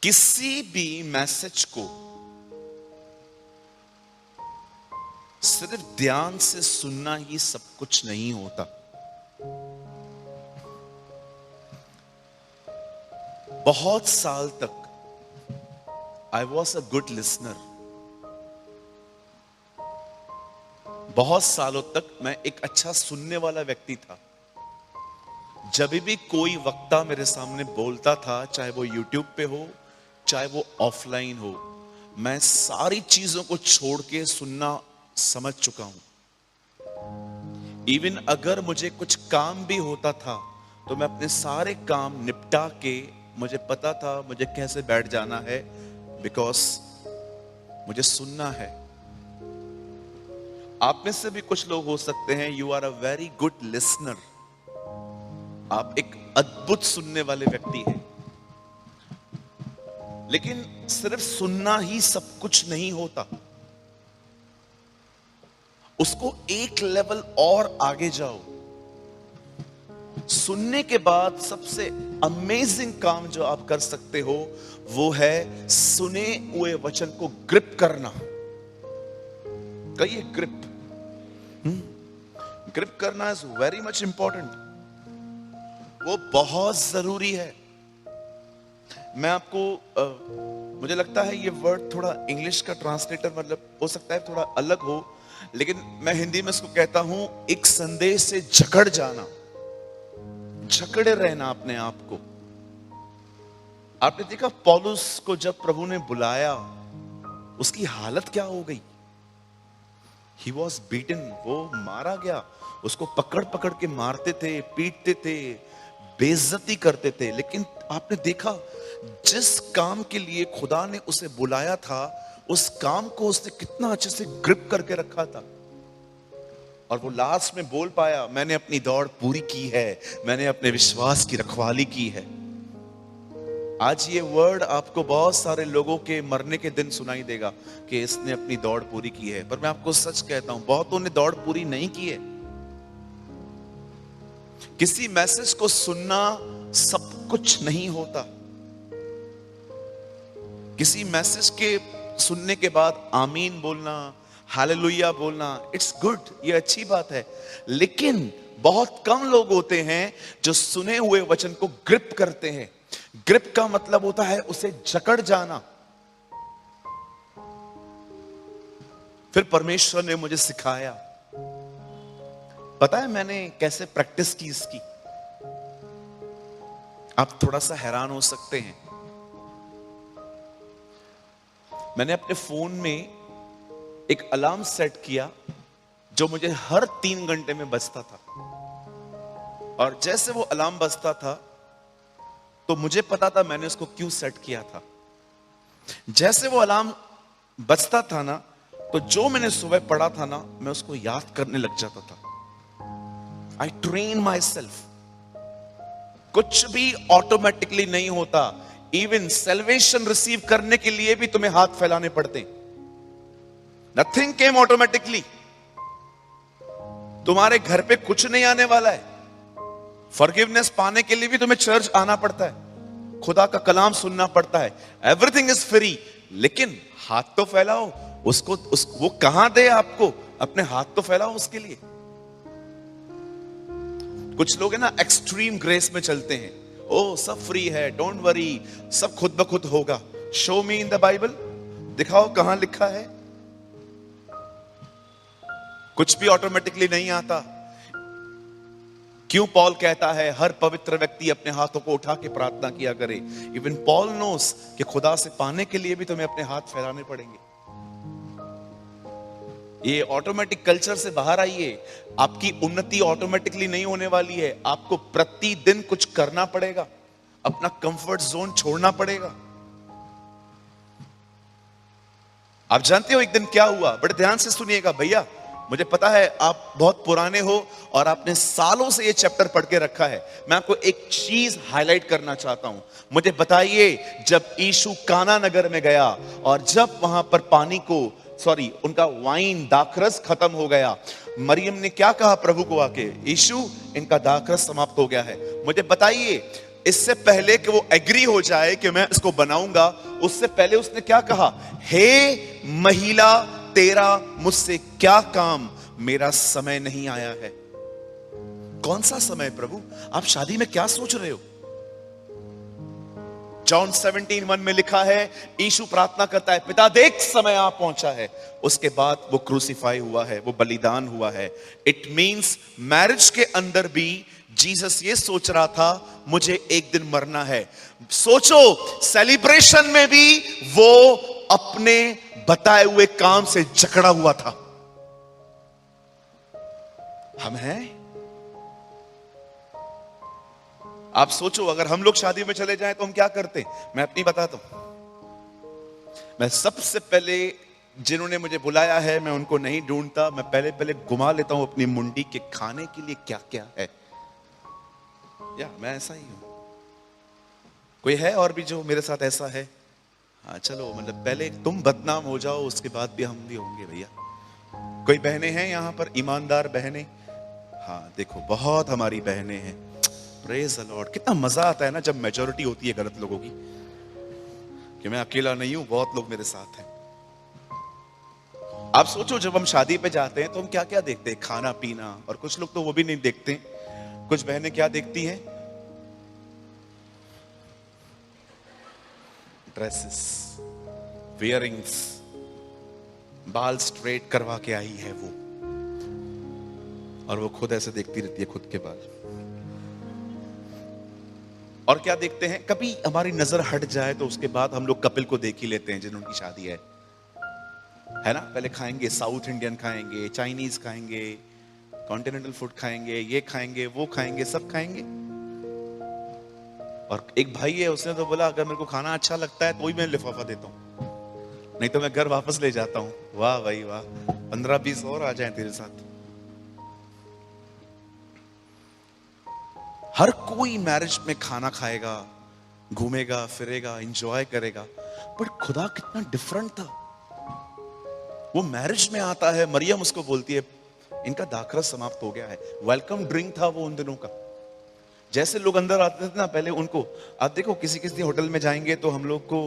किसी भी मैसेज को सिर्फ ध्यान से सुनना ही सब कुछ नहीं होता। बहुत साल तक I was a good listener. बहुत सालों तक मैं एक अच्छा सुनने वाला व्यक्ति था। जब भी कोई वक्ता मेरे सामने बोलता था, चाहे वो यूट्यूब पे हो चाहे वो ऑफलाइन हो, मैं सारी चीजों को छोड़ के सुनना समझ चुका हूं। इवन अगर मुझे कुछ काम भी होता था तो मैं अपने सारे काम निपटा के, मुझे पता था मुझे कैसे बैठ जाना है, बिकॉज मुझे सुनना है। आप में से भी कुछ लोग हो सकते हैं, you are a very good listener. आप एक अद्भुत सुनने वाले व्यक्ति हैं। लेकिन सिर्फ सुनना ही सब कुछ नहीं होता। उसको एक लेवल और आगे जाओ। सुनने के बाद सबसे अमेजिंग काम जो आप कर सकते हो वो है सुने हुए वचन को ग्रिप करना। कहिए ग्रिप। ग्रिप करना इज वेरी मच इंपॉर्टेंट। वो बहुत जरूरी है। मैं आपको मुझे लगता है ये वर्ड थोड़ा इंग्लिश का ट्रांसलेटर मतलब हो सकता है थोड़ा अलग हो, लेकिन मैं हिंदी में इसको कहता हूं एक संदेश से जकड़ जाना, जकड़े रहना अपने आप को। आपने देखा पौलुस को जब प्रभु ने बुलाया उसकी हालत क्या हो गई? He was beaten, वो मारा गया। उसको पकड़ पकड़ के मारते थे, पीटते थे, बेइज्जती करते थे। लेकिन आपने देखा जिस काम के लिए खुदा ने उसे बुलाया था उस काम को उसने कितना अच्छे से ग्रिप करके रखा था। और वो लास्ट में बोल पाया, मैंने अपनी दौड़ पूरी की है, मैंने अपने विश्वास की रखवाली की है। आज ये वर्ड आपको बहुत सारे लोगों के मरने के दिन सुनाई देगा कि इसने अपनी दौड़ पूरी की है, पर मैं आपको सच कहता हूं बहुतों ने दौड़ पूरी नहीं की है। किसी मैसेज को सुनना सब कुछ नहीं होता। किसी मैसेज के सुनने के बाद आमीन बोलना, हालेलुया बोलना, इट्स गुड, ये अच्छी बात है। लेकिन बहुत कम लोग होते हैं जो सुने हुए वचन को ग्रिप करते हैं। ग्रिप का मतलब होता है उसे जकड़ जाना। फिर परमेश्वर ने मुझे सिखाया, पता है मैंने कैसे प्रैक्टिस की इसकी? आप थोड़ा सा हैरान हो सकते हैं। मैंने अपने फोन में एक अलार्म सेट किया जो मुझे हर 3 घंटे में बजता था। और जैसे वो अलार्म बजता था तो मुझे पता था मैंने उसको क्यों सेट किया था। जैसे वो अलार्म बजता था ना, तो जो मैंने सुबह पढ़ा था ना, मैं उसको याद करने लग जाता था। आई ट्रेन माई सेल्फ। कुछ भी ऑटोमेटिकली नहीं होता। इवन सेल्वेशन रिसीव करने के लिए भी तुम्हें हाथ फैलाने पड़ते। Nothing came automatically. तुम्हारे घर पे कुछ नहीं आने वाला है। फॉरगिवनेस पाने के लिए भी तुम्हें चर्च आना पड़ता है, खुदा का कलाम सुनना पड़ता है। एवरीथिंग इज फ्री, लेकिन हाथ तो फैलाओ। वो कहां दे आपको? अपने हाथ तो फैलाओ उसके लिए। कुछ लोग है ना एक्सट्रीम ग्रेस में चलते हैं। ओ सब फ्री है, डोंट वरी, सब खुद ब खुद होगा। Show me in the Bible, दिखाओ कहां लिखा है। कुछ भी ऑटोमेटिकली नहीं आता। क्यों पॉल कहता है हर पवित्र व्यक्ति अपने हाथों को उठा के प्रार्थना किया करे? इवन पॉल नोस कि खुदा से पाने के लिए भी तुम्हें अपने हाथ फैलाने पड़ेंगे। ये ऑटोमेटिक कल्चर से बाहर आइए। आपकी उन्नति ऑटोमेटिकली नहीं होने वाली है। आपको प्रतिदिन कुछ करना पड़ेगा, अपना कंफर्ट जोन छोड़ना पड़ेगा। आप जानते हो एक दिन क्या हुआ? बड़े ध्यान से सुनिएगा भैया। मुझे पता है आप बहुत पुराने हो और आपने सालों से ये चैप्टर पढ़ के रखा है। मैं आपको एक चीज हाईलाइट करना चाहता हूं। मुझे बताइए, जब यीशु काना नगर में गया और जब वहां पर पानी को उनका वाइन दाखरस खत्म हो गया, मरियम ने क्या कहा प्रभु को आके? यीशु, इनका दाखरस समाप्त हो गया है। मुझे बताइए इससे पहले कि वो एग्री हो जाए कि मैं इसको बनाऊंगा, उससे पहले उसने क्या कहा? हे महिला, तेरा मुझसे क्या काम? मेरा समय नहीं आया है। कौन सा समय प्रभु? आप शादी में क्या सोच रहे हो? जॉन 17:1 में लिखा है, यीशु प्रार्थना करता है, पिता देख समय आ पहुंचा है। उसके बाद वो क्रूसीफाई हुआ है, वो बलिदान हुआ है। इट मींस मैरिज के अंदर भी जीसस ये सोच रहा था, मुझे एक दिन मरना है। सोचो, सेलिब्रेशन में भी वो अपने बताए हुए काम से जकड़ा हुआ था। हम हैं? आप सोचो, अगर हम लोग शादी में चले जाएं तो हम क्या करते? मैं अपनी बताता हूं। मैं सबसे पहले जिन्होंने मुझे बुलाया है, मैं उनको नहीं ढूंढता। मैं पहले पहले घुमा लेता हूं अपनी मुंडी के खाने के लिए क्या क्या है। या मैं ऐसा ही हूं। कोई है और भी जो मेरे साथ ऐसा है? हाँ चलो, मतलब पहले तुम बदनाम हो जाओ, उसके बाद भी हम भी होंगे भैया। कोई बहनें हैं यहां पर, ईमानदार बहनें? हाँ देखो, बहुत हमारी बहनें हैं। Praise the Lord. कितना मजा आता है ना जब मेजॉरिटी होती है गलत लोगों की, कि मैं अकेला नहीं हूं, बहुत लोग मेरे साथ हैं। आप सोचो, जब हम शादी पे जाते हैं तो हम क्या क्या देखते हैं? खाना पीना। और कुछ लोग तो वो भी नहीं देखते। कुछ बहनें क्या देखती हैं? ड्रेसेस, वियरिंग्स, बाल स्ट्रेट करवा के आई है वो, और वो खुद ऐसे देखती रहती है खुद के बाल। और क्या देखते हैं? कभी हमारी नजर हट जाए तो उसके बाद हम लोग कपिल को देख ही लेते हैं जिन्होंने शादी है ना? पहले खाएंगे, साउथ इंडियन खाएंगे, चाइनीज खाएंगे, कॉन्टिनेंटल फूड खाएंगे, ये खाएंगे, वो खाएंगे, सब खाएंगे। और एक भाई है, उसने तो बोला, अगर मेरे को खाना अच्छा लगता है तो ही मैं लिफाफा देता हूं, नहीं तो मैं घर वापस ले जाता हूं। वाह भाई वाह, 15-20 और आ जाए तेरे साथ। हर कोई मैरिज में खाना खाएगा, घूमेगा फिरेगा, एंजॉय करेगा, बट खुदा कितना डिफरेंट था। वो मैरिज में आता है, मरियम उसको बोलती है, इनका दाखरस समाप्त हो गया है। वेलकम ड्रिंक था वो उन दिनों का। जैसे लोग अंदर आते थे ना पहले, उनको आप देखो, किसी किसी होटल में जाएंगे तो हम लोग को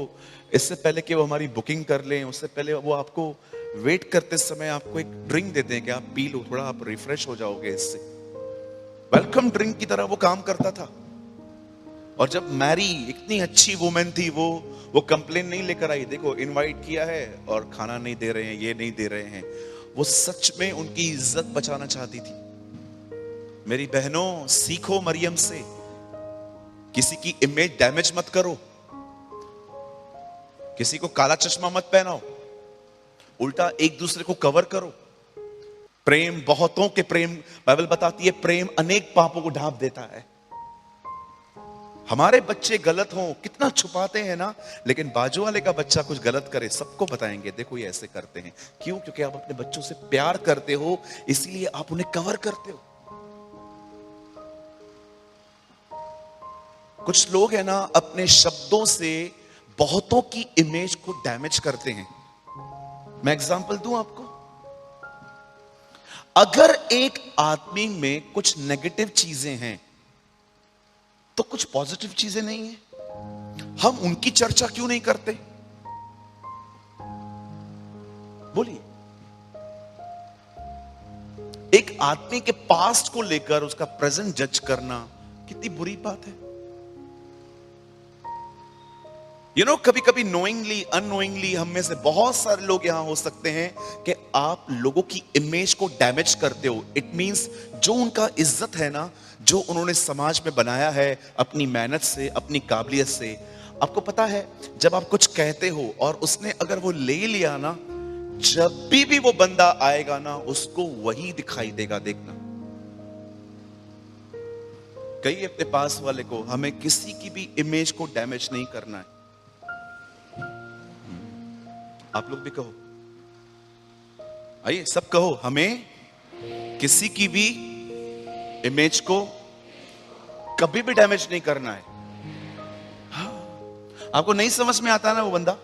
इससे पहले कि वो हमारी बुकिंग कर लें, उससे पहले वो आपको वेट करते समय आपको एक ड्रिंक देते हैं कि आप पी लो, थोड़ा आप रिफ्रेश हो जाओगे इससे। वेलकम ड्रिंक की तरह वो काम करता था। और जब मैरी इतनी अच्छी वुमेन थी, वो कंप्लेन नहीं लेकर आई, देखो इनवाइट किया है और खाना नहीं दे रहे हैं, ये नहीं दे रहे हैं। वो सच में उनकी इज्जत बचाना चाहती थी। मेरी बहनों, सीखो मरियम से, किसी की इमेज डैमेज मत करो, किसी को काला चश्मा मत पहनाओ, उल्टा एक दूसरे को कवर करो। प्रेम बहुतों के प्रेम, बाइबल बताती है, प्रेम अनेक पापों को ढांप देता है। हमारे बच्चे गलत हों, कितना छुपाते हैं ना, लेकिन बाजू वाले का बच्चा कुछ गलत करे, सबको बताएंगे, देखो ये ऐसे करते हैं। क्यों? क्योंकि आप अपने बच्चों से प्यार करते हो, इसलिए आप उन्हें कवर करते हो। कुछ लोग हैं ना, अपने शब्दों से बहुतों की इमेज को डैमेज करते हैं। मैं एग्जांपल दूं आपको। अगर एक आदमी में कुछ नेगेटिव चीजें हैं तो कुछ पॉजिटिव चीजें नहीं है, हम उनकी चर्चा क्यों नहीं करते? बोलिए। एक आदमी के पास्ट को लेकर उसका प्रेजेंट जज करना कितनी बुरी बात है। कभी कभी नोइंगली अननोइंगली हम में से बहुत सारे लोग यहां हो सकते हैं कि आप लोगों की इमेज को डैमेज करते हो। इट मींस जो उनका इज्जत है ना, जो उन्होंने समाज में बनाया है अपनी मेहनत से, अपनी काबिलियत से। आपको पता है, जब आप कुछ कहते हो और उसने अगर वो ले लिया ना, जब भी वो बंदा आएगा ना, उसको वही दिखाई देगा। देखना, कहिए अपने पास वाले को, हमें किसी की भी इमेज को डैमेज नहीं करना है। आप लोग भी कहो, आइए सब कहो, हमें किसी की भी इमेज को कभी भी डैमेज नहीं करना है। हाँ। आपको नहीं समझ में आता ना वो बंदा,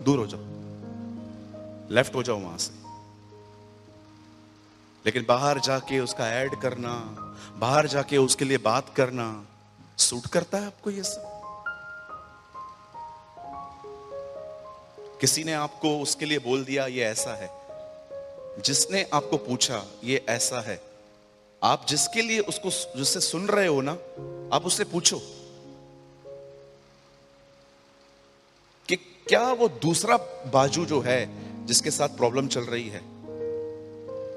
दूर हो जाओ, लेफ्ट हो जाओ वहां से। लेकिन बाहर जाके उसका ऐड करना, बाहर जाके उसके लिए बात करना, सूट करता है आपको ये सब? किसी ने आपको उसके लिए बोल दिया ये ऐसा है, जिसने आपको पूछा ये ऐसा है, आप जिसके लिए उसको जिससे सुन रहे हो ना, आप उससे पूछो कि क्या वो दूसरा बाजू जो है जिसके साथ प्रॉब्लम चल रही है,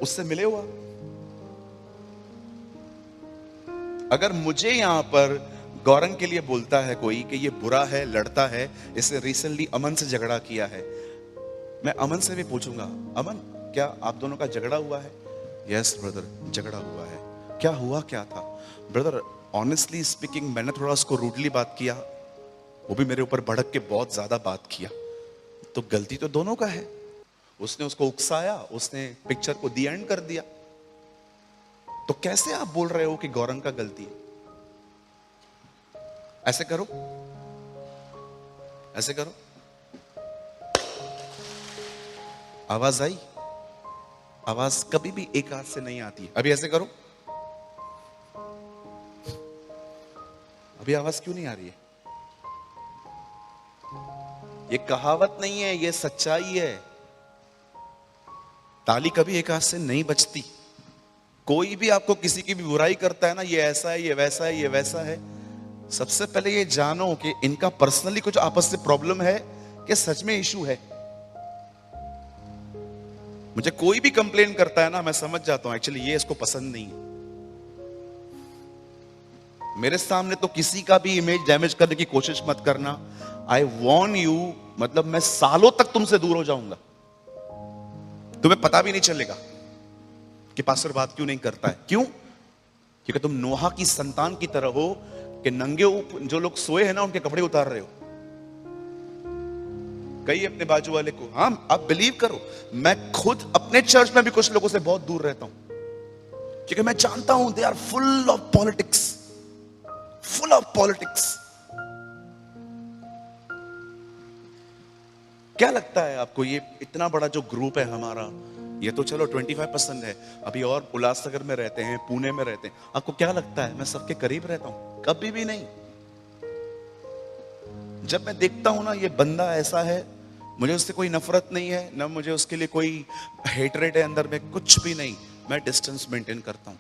उससे मिले हो आप? अगर मुझे यहां पर गौरंग के लिए बोलता है कोई कि ये बुरा है, लड़ता है, इसने रिसेंटली अमन से झगड़ा किया है, मैं अमन से भी पूछूंगा, अमन क्या आप दोनों का झगड़ा हुआ है? यस ब्रदर, झगड़ा हुआ है। क्या हुआ, क्या था? ब्रदर ऑनेस्टली स्पीकिंग, मैंने थोड़ा उसको रूडली बात किया, वो भी मेरे ऊपर भड़क के बहुत ज्यादा बात किया, तो गलती तो दोनों का है। उसने उसको उकसाया, उसने पिक्चर को दी एंड कर दिया। तो कैसे आप बोल रहे हो कि गौरंग का गलती है? ऐसे करो, ऐसे करो। आवाज आई? आवाज कभी भी एक हाथ से नहीं आती है। अभी ऐसे करो। अभी आवाज क्यों नहीं आ रही है? ये कहावत नहीं है, ये सच्चाई है। ताली कभी एक हाथ से नहीं बजती। कोई भी आपको किसी की भी बुराई करता है ना, ये ऐसा है, ये वैसा है, ये वैसा है, सबसे पहले ये जानो कि इनका पर्सनली कुछ आपस में प्रॉब्लम है कि सच में इशू है। मुझे कोई भी कंप्लेन करता है ना, मैं समझ जाता हूं एक्चुअली ये इसको पसंद नहीं है। मेरे सामने तो किसी का भी इमेज डैमेज करने की कोशिश मत करना। आई वॉर्न यू, मतलब मैं सालों तक तुमसे दूर हो जाऊंगा, तुम्हें पता भी नहीं चलेगा कि पास्टर बात क्यों नहीं करता है। क्यों? क्योंकि तुम नोहा की संतान की तरह हो कि नंगे जो लोग सोए हैं ना उनके कपड़े उतार रहे हो। कई अपने बाजू वाले को, हाँ आप बिलीव करो, मैं खुद अपने चर्च में भी कुछ लोगों से बहुत दूर रहता हूं, क्योंकि मैं जानता हूं they are full of politics, full of politics. क्या लगता है आपको ये इतना बड़ा जो ग्रुप है हमारा, ये तो चलो 25% है, अभी और उल्लासनगर में रहते हैं, पुणे में रहते हैं, आपको क्या लगता है मैं सबके करीब रहता हूं? कभी भी नहीं। जब मैं देखता हूं ना ये बंदा ऐसा है, मुझे उससे कोई नफरत नहीं है, ना मुझे उसके लिए कोई हेटरेट है अंदर में, कुछ भी नहीं, मैं डिस्टेंस मेंटेन करता हूं।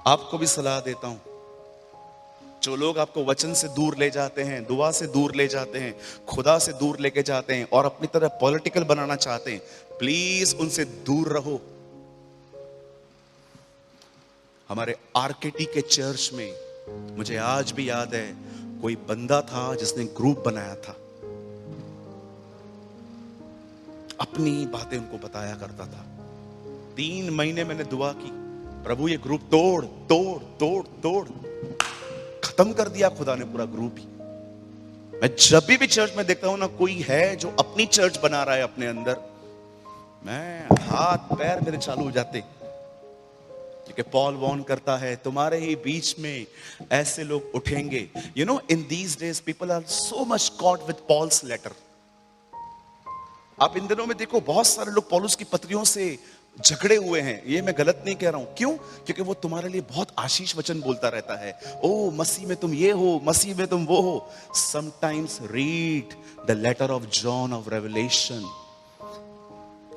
आपको भी सलाह देता हूं, जो लोग आपको वचन से दूर ले जाते हैं, दुआ से दूर ले जाते हैं, खुदा से दूर लेके जाते हैं और अपनी तरह पॉलिटिकल बनाना चाहते हैं, प्लीज उनसे दूर रहो। हमारे आरकेटी के चर्च में मुझे आज भी याद है, कोई बंदा था जिसने ग्रुप बनाया था, अपनी बातें उनको बताया करता था। 3 महीने मैंने दुआ की, प्रभु ये ग्रुप तोड़ तोड़ तोड़ तोड़, खत्म कर दिया खुदा ने पूरा ग्रुप ही। मैं जब भी चर्च में देखता हूं ना कोई है जो अपनी चर्च बना रहा है अपने अंदर, मैं हाथ पैर मेरे चालू हो जाते, क्योंकि पॉल वॉर्न करता है तुम्हारे ही बीच में ऐसे लोग उठेंगे। You know in these days people are so much caught with Paul's letter. आप इन दिनों में देखो बहुत सारे लोग पौलुस की पत्रियों से झगड़े हुए हैं। ये मैं गलत नहीं कह रहा हूं, क्यों? क्योंकि वो तुम्हारे लिए बहुत आशीष वचन बोलता रहता है, ओ मसीह में तुम ये हो, मसीह में तुम वो हो। Sometimes read the letter of John of Revelation.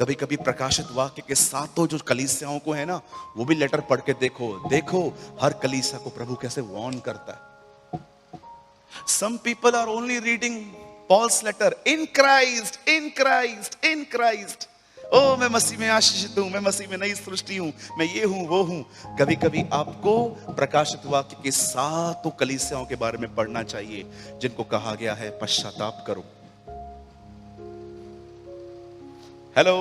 कभी कभी प्रकाशित वाक्य के सातों जो कलीसियाओं को है ना, वो भी लेटर पढ़ के देखो, देखो हर कलीसिया को प्रभु कैसे वार्न करता है। Some people are only reading Paul's letter, in Christ in Christ in Christ, ओ मैं मसीह में आशीषित हूं, मैं मसीह में नई सृष्टि हूं, मैं ये हूं वो हूं। कभी कभी आपको प्रकाशित वाक्य के सातों कलीसियाओं के बारे में पढ़ना चाहिए जिनको कहा गया है पश्चाताप करो। Hello,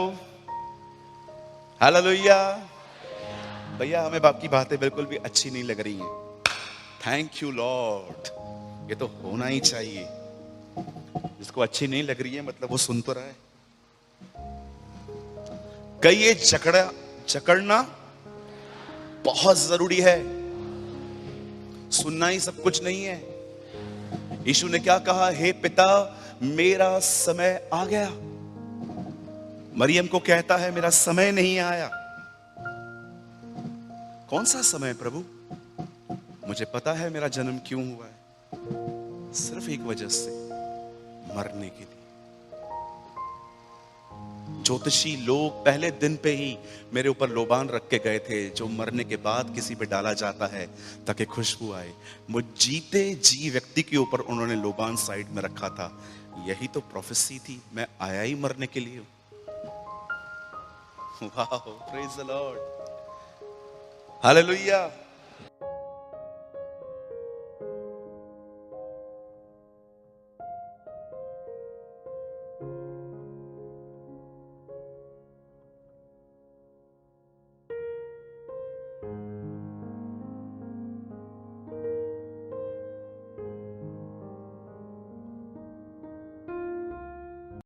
hallelujah. भैया हमें बाप की बातें बिल्कुल भी अच्छी नहीं लग रही हैं, थैंक यू लॉर्ड, ये तो होना ही चाहिए। जिसको अच्छी नहीं लग रही है मतलब वो सुन तो रहा है। कई ये जकड़ना बहुत जरूरी है, सुनना ही सब कुछ नहीं है। यीशु ने क्या कहा, हे पिता मेरा समय आ गया। मरियम को कहता है मेरा समय नहीं आया। कौन सा समय प्रभु? मुझे पता है मेरा जन्म क्यों हुआ है, सिर्फ एक वजह से, मरने के लिए। ज्योतिषी लोग पहले दिन पे ही मेरे ऊपर लोबान रख के गए थे, जो मरने के बाद किसी पे डाला जाता है ताकि खुशबू आए। मुझ जीते जी व्यक्ति के ऊपर उन्होंने लोबान साइड में रखा था। यही तो प्रोफेसी थी, मैं आया ही मरने के लिए। वाह, प्रेज द लॉर्ड, हालेलुया।